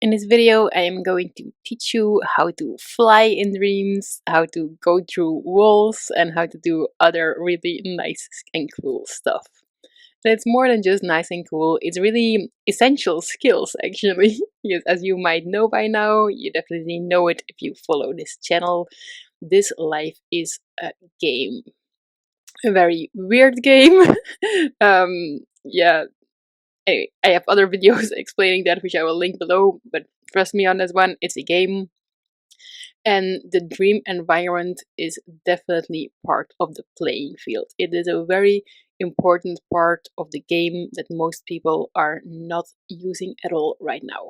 In this video, I am going to teach you how to fly in dreams, how to go through walls, and how to do other really nice and cool stuff. And it's more than just nice and cool, it's really essential skills actually. Because as you might know by now, you definitely know it if you follow this channel, this life is a game. A very weird game. Yeah, anyway, I have other videos explaining that, which I will link below, but trust me on this one, it's a game. And the dream environment is definitely part of the playing field. It is a very important part of the game that most people are not using at all right now.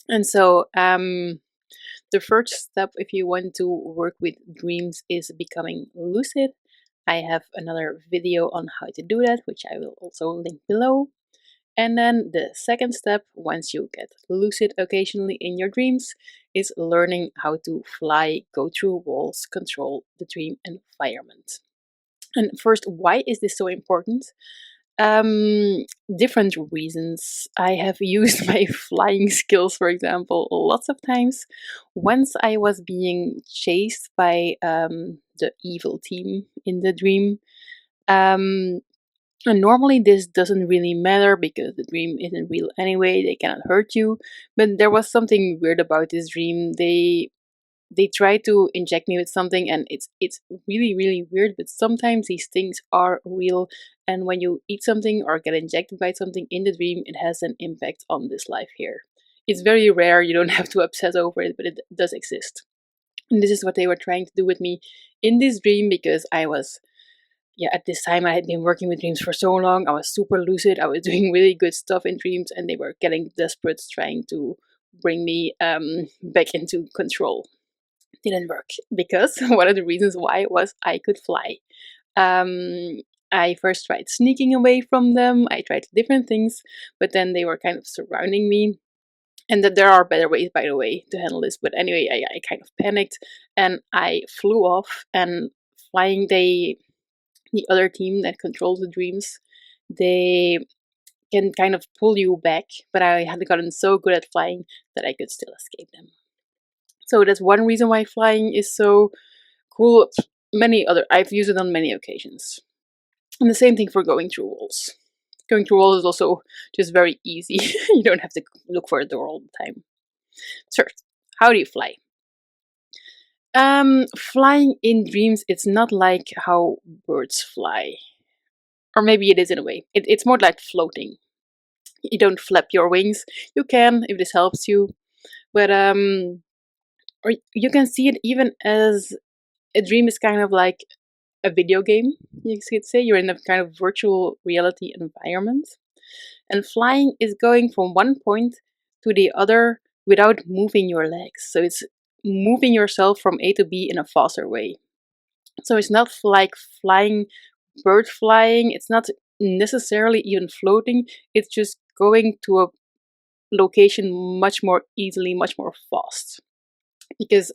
And so, the first step if you want to work with dreams is becoming lucid. I have another video on how to do that, which I will also link below. And then the second step, once you get lucid occasionally in your dreams, is learning how to fly, go through walls, control the dream environment. And first, why is this so important? Different reasons. I have used my flying skills, for example, lots of times. Once I was being chased by the evil team in the dream. And normally this doesn't really matter because the dream isn't real anyway, they cannot hurt you. But there was something weird about this dream. They tried to inject me with something and it's really weird, but sometimes these things are real, and when you eat something or get injected by something in the dream, it has an impact on this life here. It's very rare, you don't have to obsess over it, but it does exist. And this is what they were trying to do with me in this dream, because I was, yeah, at this time I had been working with dreams for so long. I was super lucid. I was doing really good stuff in dreams, and they were getting desperate, trying to bring me back into control. Didn't work because one of the reasons why was I could fly. I first tried sneaking away from them. I tried different things, but then they were kind of surrounding me. And that there are better ways, by the way, to handle this. But anyway, I kind of panicked and I flew off. And flying, the other team that controls the dreams, they can kind of pull you back, but I had gotten so good at flying that I could still escape them. So that's one reason why flying is so cool. I've used it on many occasions. And the same thing for going through walls. Going through walls is also just very easy. You don't have to look for a door all the time. So, how do you fly? Flying in dreams, it's not like how birds fly. Or maybe it is in a way. It's more like floating. You don't flap your wings. You can, if this helps you. But, or you can see it even as a dream is kind of like a video game, you could say. You're in a kind of virtual reality environment. And flying is going from one point to the other without moving your legs. So it's moving yourself from A to B in a faster way. So it's not like flying, bird flying. It's not necessarily even floating. It's just going to a location much more easily, much more fast. Because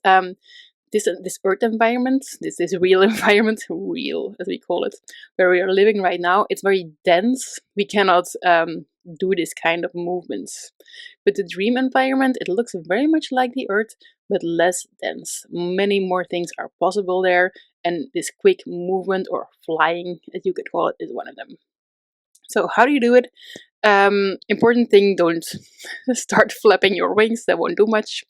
this earth environment, this real environment, real as we call it, where we are living right now, it's very dense. We cannot do this kind of movements. But the dream environment, it looks very much like the earth, but less dense. Many more things are possible there, and this quick movement, or flying as you could call it, is one of them. So how do you do it? Important thing, don't start flapping your wings, that won't do much.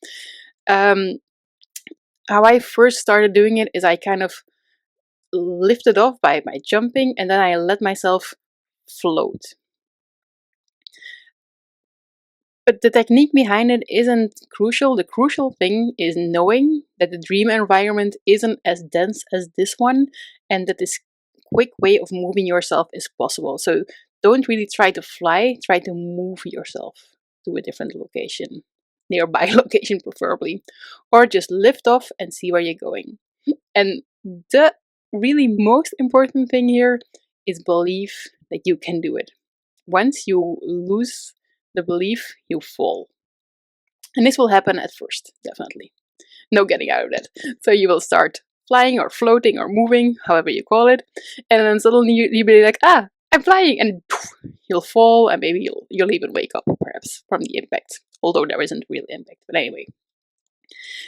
How I first started doing it is I kind of lifted off by jumping, and then I let myself float. But the technique behind it isn't crucial. The crucial thing is knowing that the dream environment isn't as dense as this one, and that this quick way of moving yourself is possible. So don't really try to fly, try to move yourself to a different location. Nearby location preferably, or just lift off and see where you're going. And the really most important thing here is belief that you can do it. Once you lose the belief, you fall. And this will happen at first, definitely. No getting out of that. So you will start flying or floating or moving, however you call it, and then suddenly you'll be like, I'm flying, and you'll fall, and maybe you'll even wake up perhaps from the impact, although there isn't real impact. But anyway,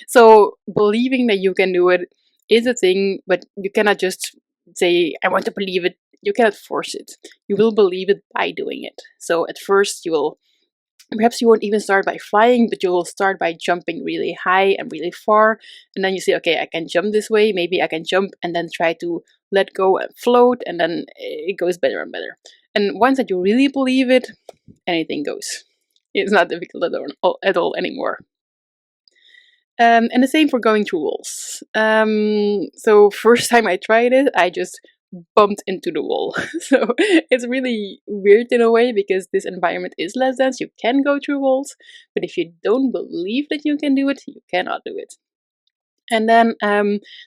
so believing that you can do it is a thing, but you cannot just say, I want to believe it. You cannot force it. You will believe it by doing it. So at first, perhaps you won't even start by flying, but you will start by jumping really high and really far. And then you say, okay, I can jump this way. Maybe I can jump and then try to let go and float. And then it goes better and better. And once that you really believe it, anything goes. It's not difficult at all anymore. And the same for going through walls. So first time I tried it, I just bumped into the wall. So it's really weird in a way because this environment is less dense. You can go through walls, but if you don't believe that you can do it, you cannot do it. And then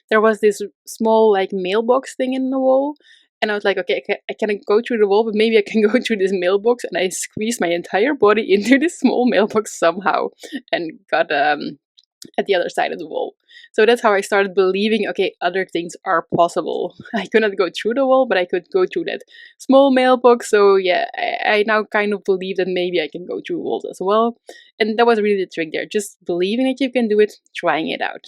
there was this small like mailbox thing in the wall. And I was like, okay, I can go through the wall, but maybe I can go through this mailbox. And I squeezed my entire body into this small mailbox somehow and got at the other side of the wall. So that's how I started believing, okay, other things are possible. I could not go through the wall, but I could go through that small mailbox. So yeah, I now kind of believe that maybe I can go through walls as well. And that was really the trick there, just believing that you can do it, trying it out.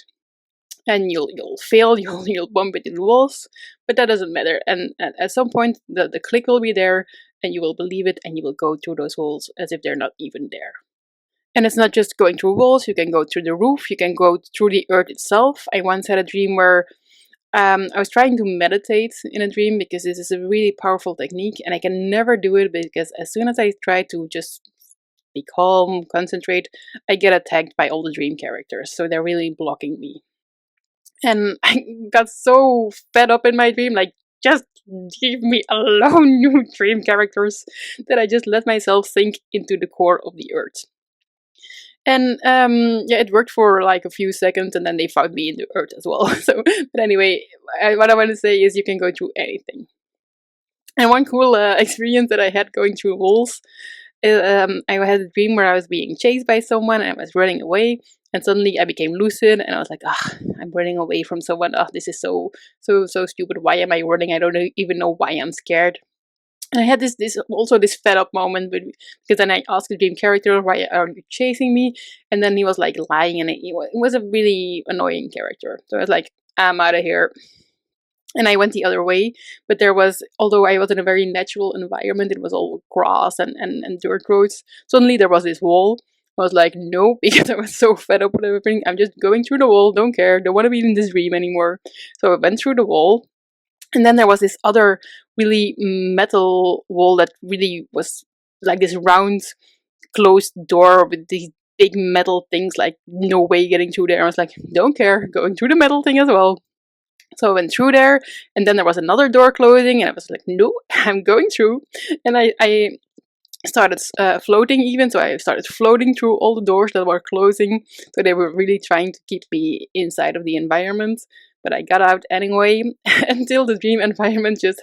And you'll fail, you'll bump into the walls, but that doesn't matter. And at some point, the click will be there, and you will believe it, and you will go through those walls as if they're not even there. And it's not just going through walls, you can go through the roof, you can go through the earth itself. I once had a dream where I was trying to meditate in a dream because this is a really powerful technique, and I can never do it because as soon as I try to just be calm, concentrate, I get attacked by all the dream characters. So they're really blocking me. And I got so fed up in my dream, like, just leave me alone, you dream characters, that I just let myself sink into the core of the earth. And yeah, it worked for like a few seconds, and then they found me in the earth as well. So, but anyway, what I want to say is you can go through anything. And one cool experience that I had going through walls, I had a dream where I was being chased by someone and I was running away, and suddenly I became lucid, and I was like, I'm running away from someone. This is so stupid. Why am I running? I don't even know why I'm scared. And I had this fed up moment, because then I asked the dream character, why are you chasing me? And then he was like lying, and it was a really annoying character. So I was like, I'm out of here. And I went the other way, but although I was in a very natural environment, it was all grass and dirt roads. Suddenly there was this wall. I was like, no, because I was so fed up with everything. I'm just going through the wall, don't care, don't want to be in this dream anymore. So I went through the wall. And then there was this other really metal wall that really was like this round closed door with these big metal things, like no way getting through there. I was like, don't care, going through the metal thing as well. So I went through there, and then there was another door closing, and I was like, no, I'm going through. And I started floating even, so I started floating through all the doors that were closing. So they were really trying to keep me inside of the environment. But I got out anyway, until the dream environment just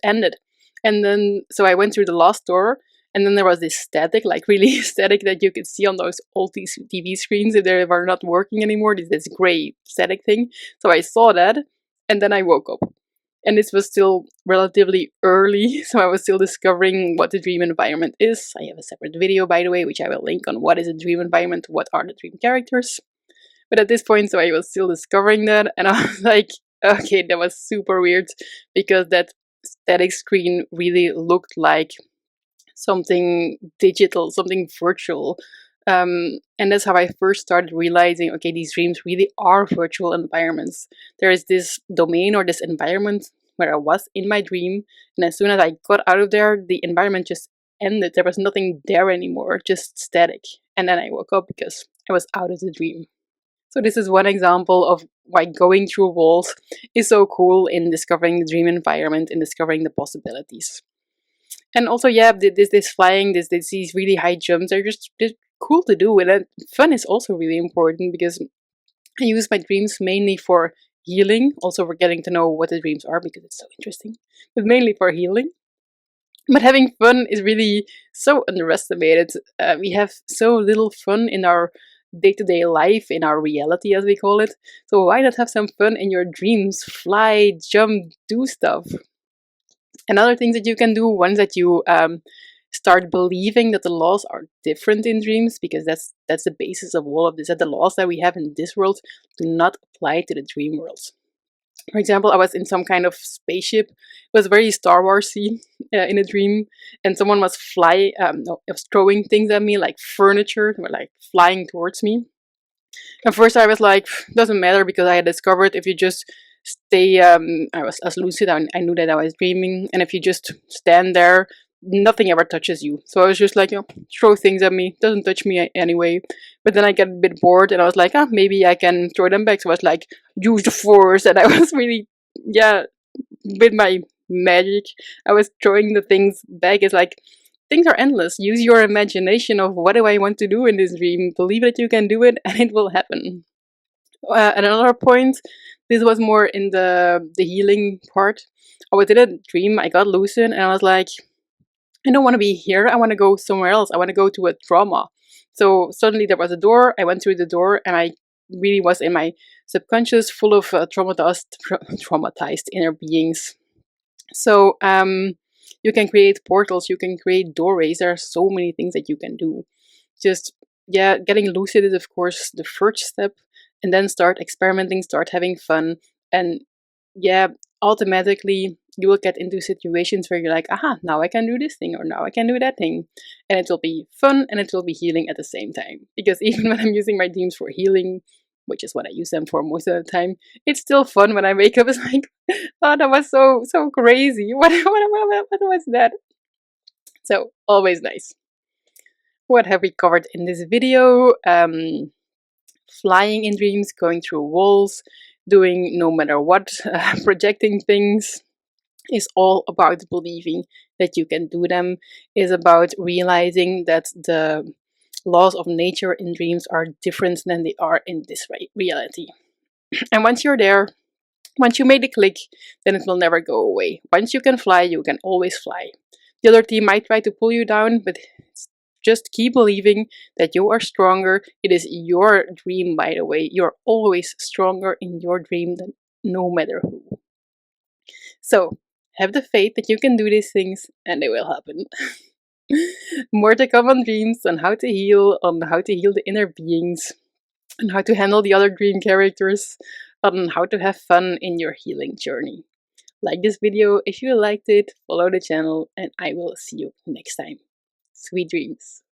ended. And then, so I went through the last door, and then there was this static, like really static, that you could see on those old TV screens if they were not working anymore, this gray static thing. So I saw that, and then I woke up. And this was still relatively early, so I was still discovering what the dream environment is. I have a separate video, by the way, which I will link on what is a dream environment, what are the dream characters. But at this point, so I was still discovering that, and I was like, okay, that was super weird, because that static screen really looked like something digital, something virtual. And that's how I first started realizing, okay, these dreams really are virtual environments. There is this domain or this environment where I was in my dream, and as soon as I got out of there, the environment just ended. There was nothing there anymore, just static. And then I woke up because I was out of the dream. So this is one example of why going through walls is so cool in discovering the dream environment and discovering the possibilities. And also, yeah, this flying, these really high jumps are just cool to do, and fun is also really important, because I use my dreams mainly for healing, also for getting to know what the dreams are, because it's so interesting, but mainly for healing. But having fun is really so underestimated. We have so little fun in our day-to-day life, in our reality as we call it. So why not have some fun in your dreams? Fly, jump, do stuff. Another thing that you can do once that you start believing that the laws are different in dreams, because that's the basis of all of this, that the laws that we have in this world do not apply to the dream world. For example, I was in some kind of spaceship. It was very Star Warsy in a dream, and someone was no, it was throwing things at me like furniture, were like flying towards me. At first, I was like, doesn't matter, because I had discovered if you just stay, I was as lucid, I knew that I was dreaming, and if you just stand there, nothing ever touches you. So I was just like, throw things at me, doesn't touch me anyway. But then I get a bit bored, and I was like, maybe I can throw them back. So I was like, use the force, and I was really, yeah, with my magic, I was throwing the things back. It's like, things are endless. Use your imagination of what do I want to do in this dream. Believe that you can do it, and it will happen. At another point, this was more in the healing part. I was in a dream. I got lucid, and I was like, I don't want to be here. I want to go somewhere else. I want to go to a trauma. So suddenly there was a door. I went through the door, and I really was in my subconscious, full of traumatized inner beings. So you can create portals, you can create doorways. There are so many things that you can do. Just, yeah, getting lucid is of course the first step, and then start experimenting, start having fun, and yeah, automatically you will get into situations where you're like, aha, now I can do this thing, or now I can do that thing, and it will be fun and it will be healing at the same time. Because even when I'm using my dreams for healing, which is what I use them for most of the time, it's still fun when I wake up. It's like, oh, that was so crazy. What was that? So always nice. What have we covered in this video? Flying in dreams, going through walls, doing no matter what, projecting things, is all about believing that you can do them, is about realizing that the laws of nature in dreams are different than they are in this reality. And once you're there, once you made the click, then it will never go away. Once you can fly, you can always fly. The other team might try to pull you down, but just keep believing that you are stronger. It is your dream, by the way. You're always stronger in your dream than no matter who. So, have the faith that you can do these things, and they will happen. More to come on dreams, on how to heal the inner beings, and how to handle the other dream characters, on how to have fun in your healing journey. Like this video if you liked it, follow the channel, and I will see you next time. Sweet dreams.